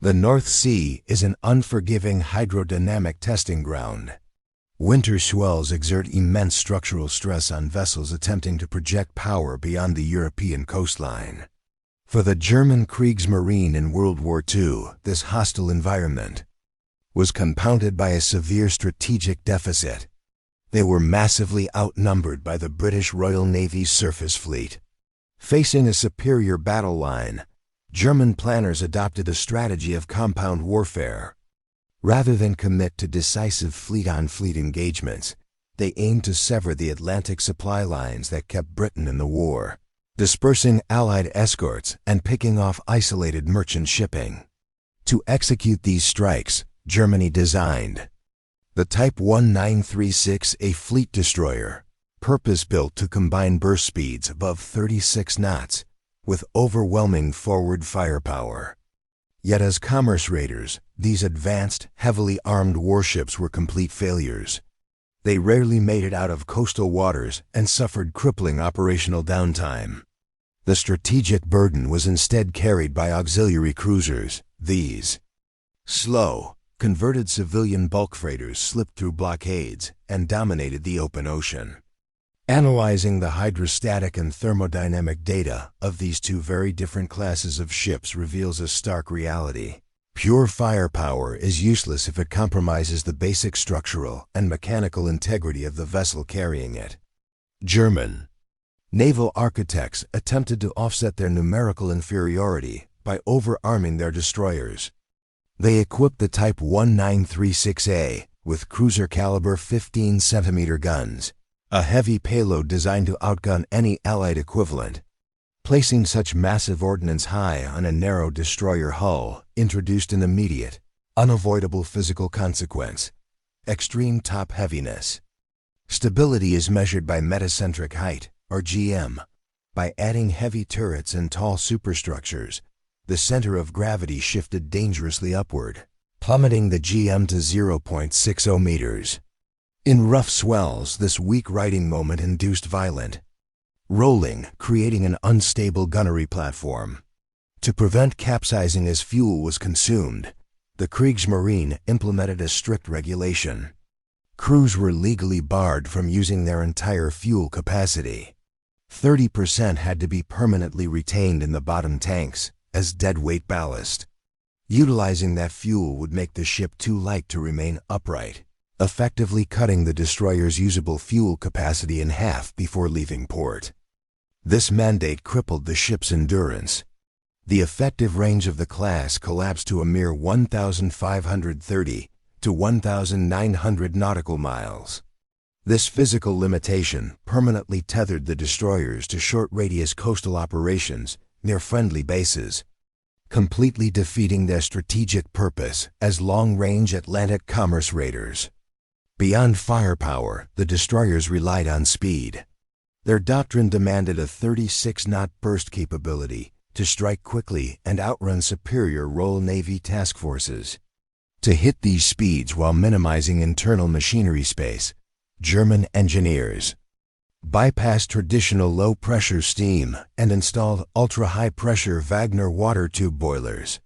The North Sea is an unforgiving hydrodynamic testing ground. Winter swells exert immense structural stress on vessels attempting to project power beyond the European coastline. For the German Kriegsmarine in World War II, this hostile environment was compounded by a severe strategic deficit. They were massively outnumbered by the British Royal Navy's surface fleet. Facing a superior battle line, German planners adopted a strategy of compound warfare. Rather than commit to decisive fleet-on-fleet engagements, they aimed to sever the Atlantic supply lines that kept Britain in the war, dispersing Allied escorts and picking off isolated merchant shipping. To execute these strikes, Germany designed the Type 1936, a fleet destroyer, purpose-built to combine burst speeds above 36 knots with overwhelming forward firepower. Yet as commerce raiders, these advanced, heavily armed warships were complete failures. They rarely made it out of coastal waters and suffered crippling operational downtime. The strategic burden was instead carried by auxiliary cruisers. These slow, converted civilian bulk freighters slipped through blockades and dominated the open ocean. Analyzing the hydrostatic and thermodynamic data of these two very different classes of ships reveals a stark reality. Pure firepower is useless if it compromises the basic structural and mechanical integrity of the vessel carrying it. German naval architects attempted to offset their numerical inferiority by over-arming their destroyers. They equipped the Type 1936A with cruiser-caliber 15-centimeter guns, a heavy payload designed to outgun any Allied equivalent. Placing such massive ordnance high on a narrow destroyer hull introduced an immediate, unavoidable physical consequence: extreme top heaviness. Stability is measured by metacentric height, or GM. By adding heavy turrets and tall superstructures, the center of gravity shifted dangerously upward, plummeting the GM to 0.60 meters. In rough swells, this weak righting moment induced violent rolling, creating an unstable gunnery platform. To prevent capsizing as fuel was consumed, the Kriegsmarine implemented a strict regulation. Crews were legally barred from using their entire fuel capacity. 30% had to be permanently retained in the bottom tanks as deadweight ballast. Utilizing that fuel would make the ship too light to remain upright, effectively cutting the destroyer's usable fuel capacity in half before leaving port. This mandate crippled the ship's endurance. The effective range of the class collapsed to a mere 1,530 to 1,900 nautical miles. This physical limitation permanently tethered the destroyers to short-radius coastal operations near friendly bases, completely defeating their strategic purpose as long-range Atlantic commerce raiders. Beyond firepower, the destroyers relied on speed. Their doctrine demanded a 36-knot burst capability to strike quickly and outrun superior Royal Navy task forces. To hit these speeds while minimizing internal machinery space, German engineers bypassed traditional low-pressure steam and installed ultra-high-pressure Wagner water tube boilers.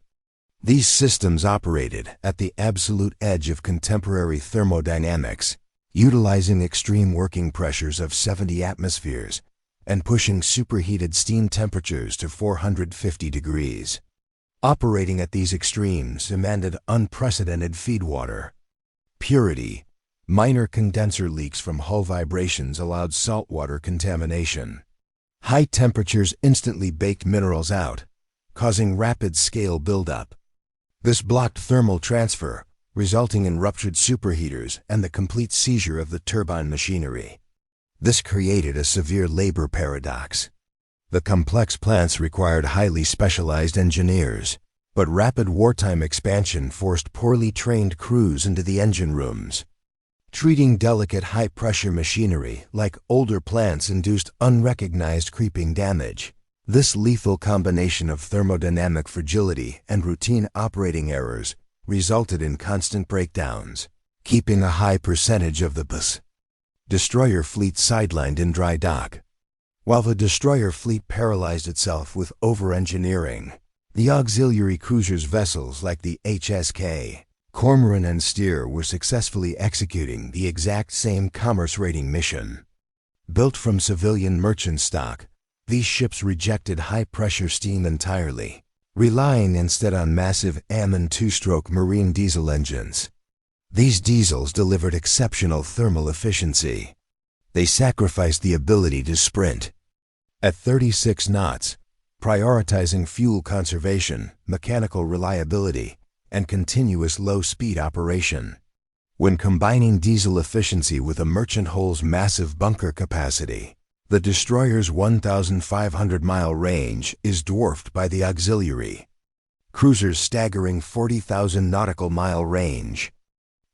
These systems operated at the absolute edge of contemporary thermodynamics, utilizing extreme working pressures of 70 atmospheres and pushing superheated steam temperatures to 450 degrees. Operating at these extremes demanded unprecedented feedwater purity. Minor condenser leaks from hull vibrations allowed saltwater contamination. High temperatures instantly baked minerals out, causing rapid scale buildup. This blocked thermal transfer, resulting in ruptured superheaters and the complete seizure of the turbine machinery. This created a severe labor paradox. The complex plants required highly specialized engineers, but rapid wartime expansion forced poorly trained crews into the engine rooms. Treating delicate high-pressure machinery like older plants induced unrecognized creeping damage. This lethal combination of thermodynamic fragility and routine operating errors resulted in constant breakdowns, keeping a high percentage of the destroyer fleet sidelined in dry dock. While the destroyer fleet paralyzed itself with over-engineering, The auxiliary cruisers vessels like the HSK, Cormoran and Steer were successfully executing the exact same commerce raiding mission. Built from civilian merchant stock, these ships rejected high-pressure steam entirely, relying instead on massive Ammon two-stroke marine diesel engines. These diesels delivered exceptional thermal efficiency. They sacrificed the ability to sprint. At 36 knots, prioritizing fuel conservation, mechanical reliability, and continuous low-speed operation. When combining diesel efficiency with a merchant hull's massive bunker capacity, the destroyer's 1,500-mile range is dwarfed by the auxiliary cruiser's staggering 40,000 nautical mile range.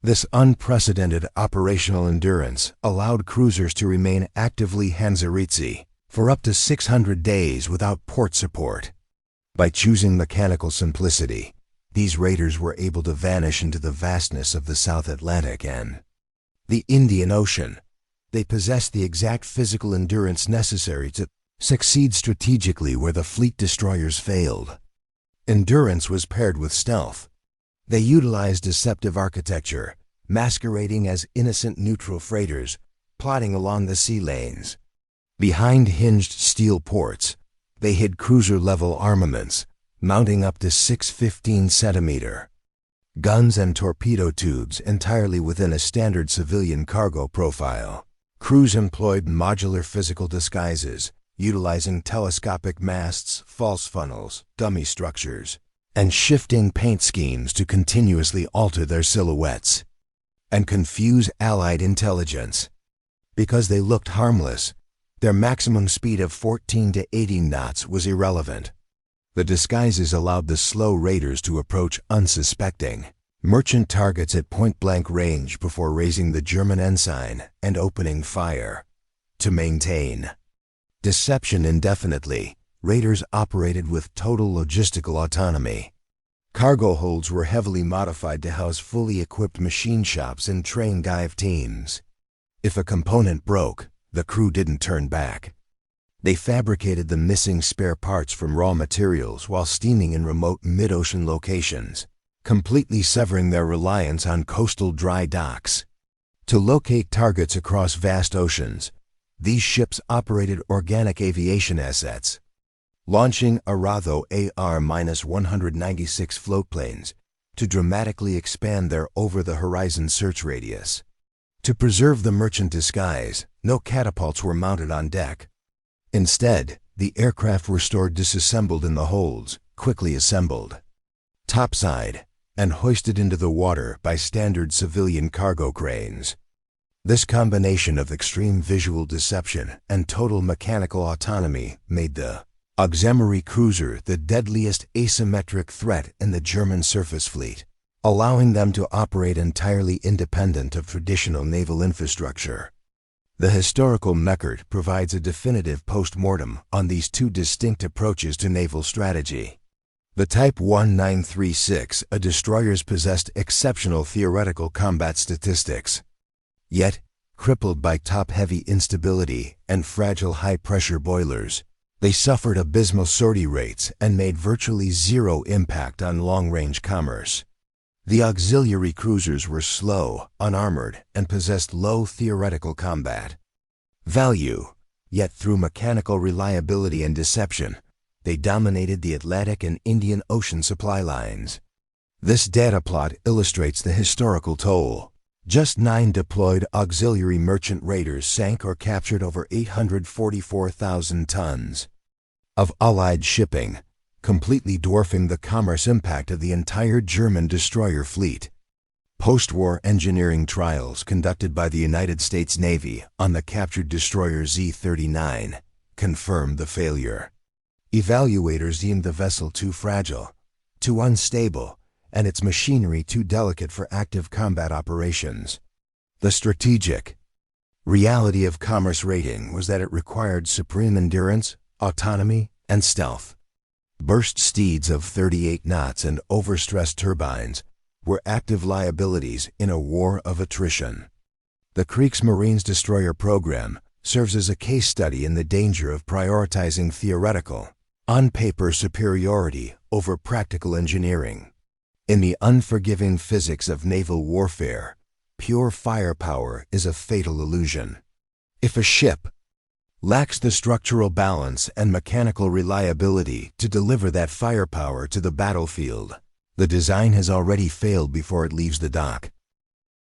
This unprecedented operational endurance allowed cruisers to remain actively Hansaritzi for up to 600 days without port support. By choosing mechanical simplicity, these raiders were able to vanish into the vastness of the South Atlantic and the Indian Ocean. They possessed the exact physical endurance necessary to succeed strategically where the fleet destroyers failed. Endurance was paired with stealth. They utilized deceptive architecture, masquerading as innocent neutral freighters, plodding along the sea lanes. Behind hinged steel ports, they hid cruiser-level armaments, mounting up to 615-centimeter guns and torpedo tubes entirely within a standard civilian cargo profile. Crews employed modular physical disguises, utilizing telescopic masts, false funnels, dummy structures, and shifting paint schemes to continuously alter their silhouettes and confuse Allied intelligence. Because they looked harmless, their maximum speed of 14 to 18 knots was irrelevant. The disguises allowed the slow raiders to approach unsuspecting merchant targets at point-blank range before raising the German ensign and opening fire. To maintain deception indefinitely, raiders operated with total logistical autonomy. Cargo holds were heavily modified to house fully equipped machine shops and train dive teams. If a component broke, the crew didn't turn back. They fabricated the missing spare parts from raw materials while steaming in remote mid-ocean locations, completely severing their reliance on coastal dry docks. To locate targets across vast oceans, these ships operated organic aviation assets, launching Arado AR-196 floatplanes to dramatically expand their over-the-horizon search radius. To preserve the merchant disguise, no catapults were mounted on deck. Instead, the aircraft were stored disassembled in the holds, quickly assembled topside, and hoisted into the water by standard civilian cargo cranes. This combination of extreme visual deception and total mechanical autonomy made the auxiliary cruiser the deadliest asymmetric threat in the German surface fleet, allowing them to operate entirely independent of traditional naval infrastructure. The historical record provides a definitive post-mortem on these two distinct approaches to naval strategy. The Type 1936 destroyers possessed exceptional theoretical combat statistics. Yet, crippled by top-heavy instability and fragile high-pressure boilers, they suffered abysmal sortie rates and made virtually zero impact on long-range commerce. The auxiliary cruisers were slow, unarmored, and possessed low theoretical combat value, yet through mechanical reliability and deception, they dominated the Atlantic and Indian Ocean supply lines. This data plot illustrates the historical toll. Just 9 deployed auxiliary merchant raiders sank or captured over 844,000 tons of Allied shipping, completely dwarfing the commerce impact of the entire German destroyer fleet. Post-war engineering trials conducted by the United States Navy on the captured destroyer Z-39 confirmed the failure. Evaluators deemed the vessel too fragile, too unstable, and its machinery too delicate for active combat operations. The strategic reality of commerce raiding was that it required supreme endurance, autonomy, and stealth. Burst steeds of 38 knots and overstressed turbines were active liabilities in a war of attrition. The Kriegsmarine's destroyer program serves as a case study in the danger of prioritizing theoretical, on-paper superiority over practical engineering. In the unforgiving physics of naval warfare, pure firepower is a fatal illusion. If a ship lacks the structural balance and mechanical reliability to deliver that firepower to the battlefield, the design has already failed before it leaves the dock.